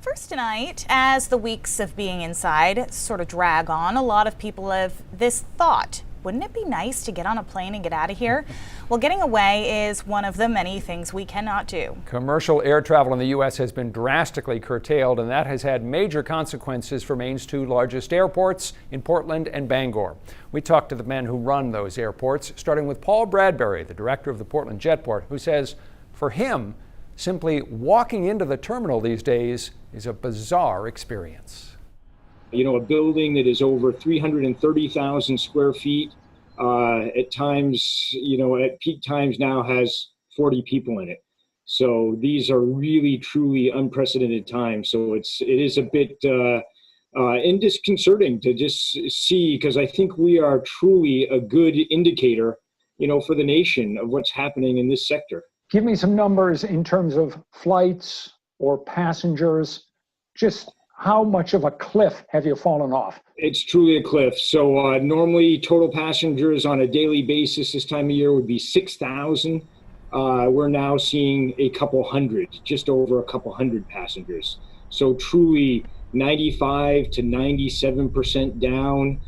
First tonight, as the weeks of being inside sort of drag on, a lot of people have this thought. Wouldn't it be nice to get on a plane and get out of here? Well, getting away is one of the many things we cannot do. Commercial air travel in the U.S. has been drastically curtailed, and that has had major consequences for Maine's two largest airports in Portland and Bangor. We talked to the men who run those airports, starting with Paul Bradbury, the director of the Portland Jetport, who says for him, simply walking into the terminal these days is a bizarre experience. You know, a building that is over 330,000 square feet, at times, you know, at peak times now has 40 people in it. So these are really, truly unprecedented times. So it is a bit disconcerting to just see, because I think we are truly a good indicator, you know, for the nation of what's happening in this sector. Give me some numbers in terms of flights or passengers. Just how much of a cliff have you fallen off? It's truly a cliff. So normally total passengers on a daily basis this time of year would be 6,000. We're now seeing a couple hundred, just over a couple hundred passengers. So truly 95 to 97% down.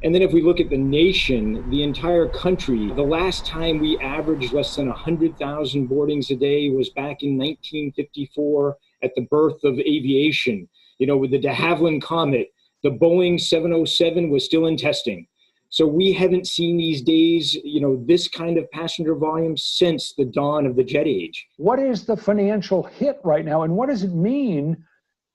And then if we look at the nation, the entire country, the last time we averaged less than 100,000 boardings a day was back in 1954 at the birth of aviation. You know, with the de Havilland Comet, the Boeing 707 was still in testing. So we haven't seen these days, you know, this kind of passenger volume since the dawn of the jet age. What is the financial hit right now, and what does it mean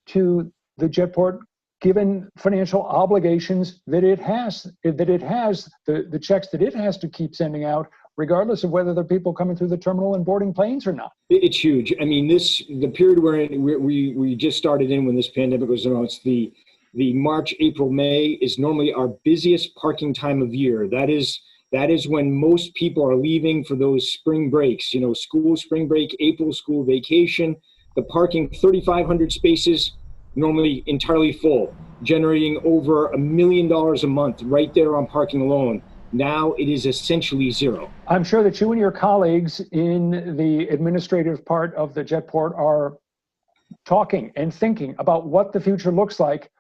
to the Jetport, given financial obligations that it has, the checks that it has to keep sending out, regardless of whether there are people coming through the terminal and boarding planes or not? It's huge. I mean, the period we just started in when this pandemic was announced, the March, April, May is normally our busiest parking time of year. That is when most people are leaving for those spring breaks, you know, school spring break, April school vacation. The parking, 3,500 spaces, normally entirely full, generating over $1 million a month right there on parking alone. Now it is essentially zero. I'm sure that you and your colleagues in the administrative part of the Jetport are talking and thinking about what the future looks like.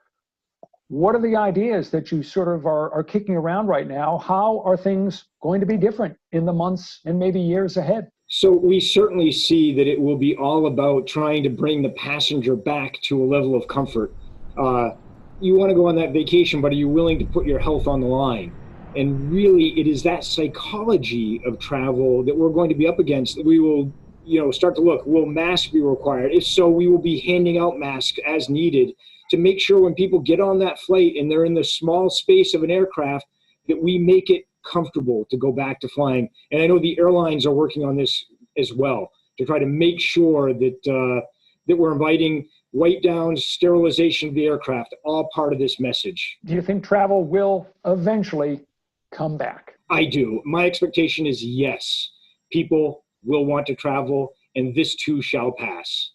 What are the ideas that you sort of are kicking around right now? How are things going to be different in the months and maybe years ahead? So we certainly see that it will be all about trying to bring the passenger back to a level of comfort. You want to go on that vacation, but are you willing to put your health on the line? And really, it is that psychology of travel that we're going to be up against. We will, you know, start to look, will masks be required? If so, we will be handing out masks as needed to make sure when people get on that flight and they're in the small space of an aircraft, that we make it comfortable to go back to flying. And I know the airlines are working on this as well to try to make sure that that we're inviting wipe downs, sterilization of the aircraft, all part of this message. Do you think travel will eventually come back? I do. My expectation is yes. People will want to travel, and this too shall pass.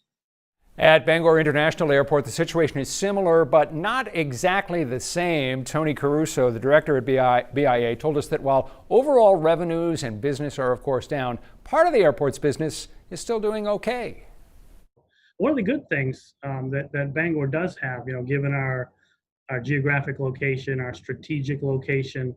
At Bangor International Airport, the situation is similar, but not exactly the same. Tony Caruso, the director at BIA, told us that while overall revenues and business are, of course, down, part of the airport's business is still doing okay. One of the good things that Bangor does have, you know, given our geographic location, our strategic location,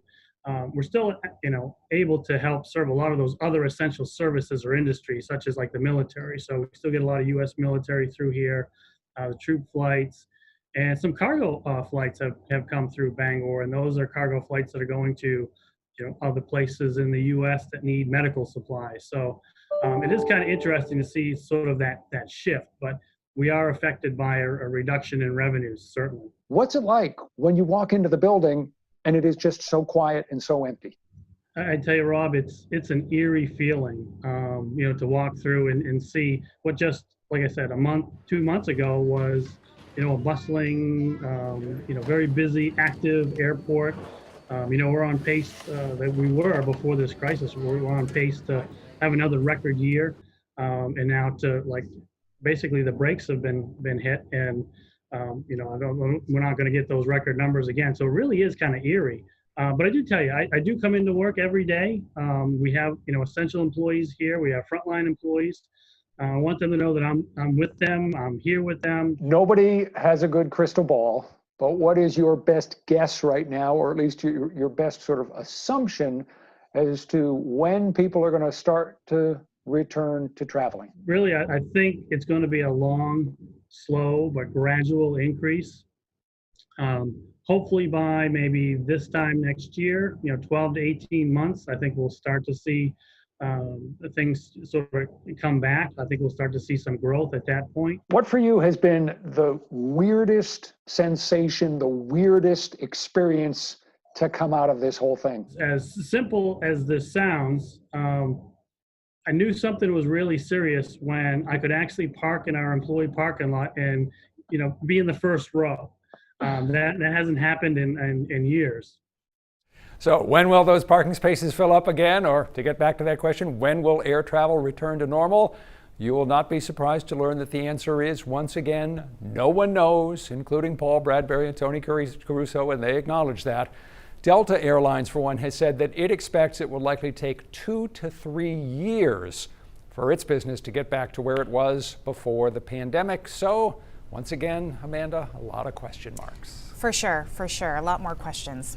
we're still, you know, able to help serve a lot of those other essential services or industries, such as like the military. So we still get a lot of U.S. military through here, the troop flights, and some cargo flights have come through Bangor, and those are cargo flights that are going to, you know, other places in the U.S. that need medical supplies. So it is kind of interesting to see sort of that shift, but we are affected by a reduction in revenues, certainly. What's it like when you walk into the building and it is just so quiet and so empty? I tell you, Rob, it's an eerie feeling, you know, to walk through and see what just, like I said, 2 months ago was, you know, a bustling, you know, very busy, active airport. You know, we're on pace that we were before this crisis. We're on pace to have another record year, and now to, like, basically the brakes have been hit, and you know, we're not going to get those record numbers again. So it really is kind of eerie. But I do tell you, I do come into work every day. We have, you know, essential employees here. We have frontline employees. I want them to know that I'm with them. I'm here with them. Nobody has a good crystal ball, but what is your best guess right now, or at least your best sort of assumption as to when people are going to start to return to traveling? Really, I think it's going to be a long, slow, but gradual increase. Hopefully by maybe this time next year, 12 to 18 months, I think we'll start to see things sort of come back. I think we'll start to see some growth at that point. What for you has been the weirdest sensation, the weirdest experience to come out of this whole thing? As simple as this sounds, I knew something was really serious when I could actually park in our employee parking lot and, be in the first row. That hasn't happened in years. So when will those parking spaces fill up again? Or to get back to that question, when will air travel return to normal? You will not be surprised to learn that the answer is, once again, no one knows, including Paul Bradbury and Tony Caruso, and they acknowledge that. Delta Airlines, for one, has said that it expects it will likely take 2 to 3 years for its business to get back to where it was before the pandemic. So once again, Amanda, a lot of question marks. For sure, a lot more questions.